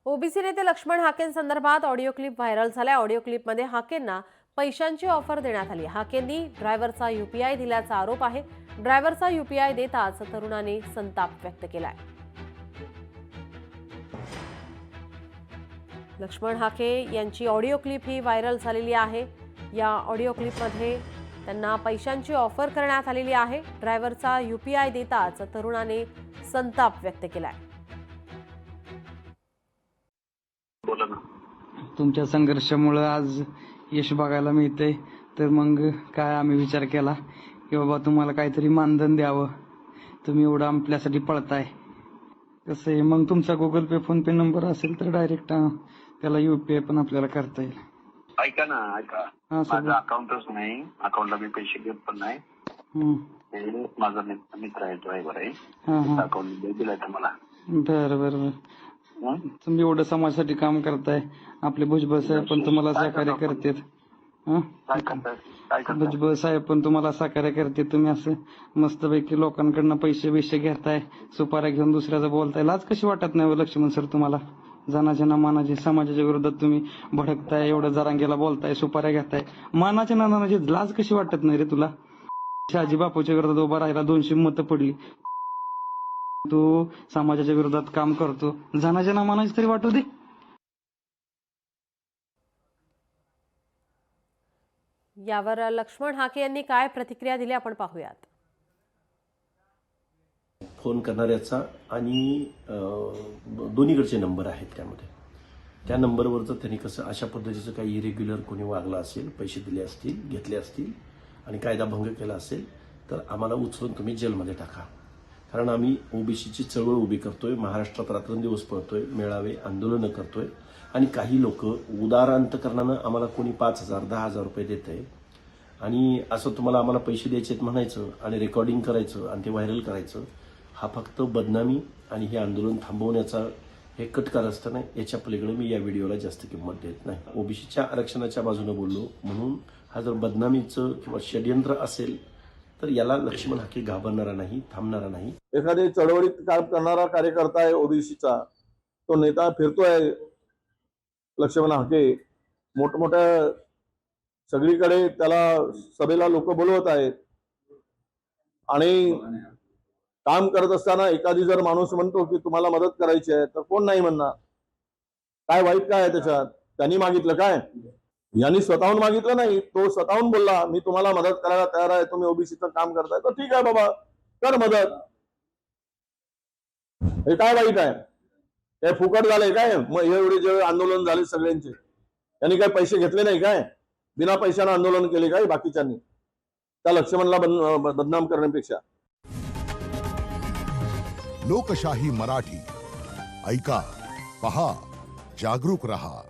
OBC नेते Laxman हाकेंसंदर्भात audio clip viral झाल्या। Audio क्लिपमध्ये हाकेंना पैशांची ऑफर देण्यात आली। हाकेंनी ड्रायव्हरचा यूपीआय दिल्याचा आरोप आहे। ड्रायव्हरचा यूपीआय देताच तरुणाने संताप व्यक्त केलाय। लक्ष्मण हाके यांची ऑडिओ क्लिप ही व्हायरल झालेली आहे। या ऑडिओ क्लिपमध्ये त्यांना पैशांची ऑफर करण्यात आलेली आहे। ड्रायव्हरचा यूपीआय देताच तरुणाने संताप व्यक्त केलाय। तुमच्या संघर्षामुळे आज यश बघायला मिळते, तर मग काय आम्ही विचार केला की बाबा तुम्हाला काहीतरी मानधन द्यावं। तुम्ही एवढं आपल्यासाठी पळताय, कसं आहे मग तुमचा गुगल पे फोन पे नंबर असेल तर डायरेक्ट त्याला यूपीआय पण आपल्याला करता येईल। ऐका ना, ऐका, माझं अकाउंटच नाही, अकाउंटला मी पैसे घेत पण नाही। हे माझा मित्र आहे, ड्रायव्हर आहे, अकाउंट दिलाय मला। बरं बरं बरं, तुम्ही एवढं समाजासाठी काम करताय, आपले भुजबळ साहेब पण तुम्हाला सहकार्य करतात। भुजबळ साहेब पण तुम्हाला सहकार्य करते। तुम्ही असं मस्तपैकी लोकांकडनं पैसे घेताय, सुपाऱ्या घेऊन दुसऱ्याचं बोलताय, लाज कशी वाटत नाही लक्ष्मण सर तुम्हाला? जनाच्या ना मानाचे समाजाच्या विरोधात तुम्ही भडकताय, एवढं जरांगेला बोलताय, सुपाऱ्या घेताय, मानाच्या ना नानाची लाज कशी वाटत नाही रे तुला? शहाजी बापूच्या विरोधात उभा राहिला, 200 मतं पडली, तू समाजाच्या विरोधात काम करतो, जनाच्या ना मानाची तरी वाटू दे। यावर लक्ष्मण हाके यांनी काय प्रतिक्रिया दिली आपण पाहूयात। फोन करणाऱ्याचा आणि दोन्हीकडचे नंबर आहेत त्यामध्ये, त्या नंबरवर जर त्यांनी कसं अशा पद्धतीचं काही इरेग्युलर कोणी वागला असेल, पैसे दिले असतील, घेतले असतील आणि कायदाभंग केला असेल तर आम्हाला उचलून तुम्ही जेलमध्ये टाका। कारण आम्ही ओबीसीची चळवळ उभी करतोय, महाराष्ट्रात रात्रंदिवस पळतोय, मेळावे आंदोलनं करतोय आणि काही लोक उदारांतकरणानं आम्हाला कोणी 5,000 10,000 रुपये देत आहे आणि असं तुम्हाला आम्हाला पैसे द्यायचे म्हणायचं आणि रेकॉर्डिंग करायचं आणि ते व्हायरल करायचं, हा फक्त बदनामी आणि हे आंदोलन थांबवण्याचा हे कटकार असताना याच्या पलीकडे मी या व्हिडिओला जास्त किंमत देत नाही। ओबीसीच्या आरक्षणाच्या बाजूने बोललो म्हणून हा जर बदनामीचं किंवा षड्यंत्र असेल तर याला लक्ष्मण हाके घाबरणारा नाही, थांबणारा नाही। एखादी चळवळीत काम करणारा कार्यकर्ता आहे ओबीसीचा, तो नेता फिरतोय लक्ष्मण हाके, मोठमोठ्या सगळीकडे त्याला सभेला लोक बोलवत आहेत आणि काम करत असताना एखादी जर माणूस म्हणतो की तुम्हाला मदत करायची आहे तर कोण नाही म्हणणार? काय वाईट काय आहे त्याच्यात? त्यांनी मागितलं काय? यांनी स्वतःहून मागितलं नाही, तो स्वतःहून बोलला मी तुम्हाला मदत करायला तयार आहे, तुम्ही ओबीसीचं काम करताय तर ठीक आहे बाबा, कर मदत। हे काय वाईट आहे? हे फुकट झालंय काय? मग एवढे जे आंदोलन झाले सगळ्यांचे, त्यांनी काय पैसे घेतले नाही काय? बिना पैशानं आंदोलन केले काय बाकीच्यांनी? त्या लक्ष्मणला बदनाम करण्यापेक्षा। लोकशाही मराठी ऐका, पहा, जागरूक रहा।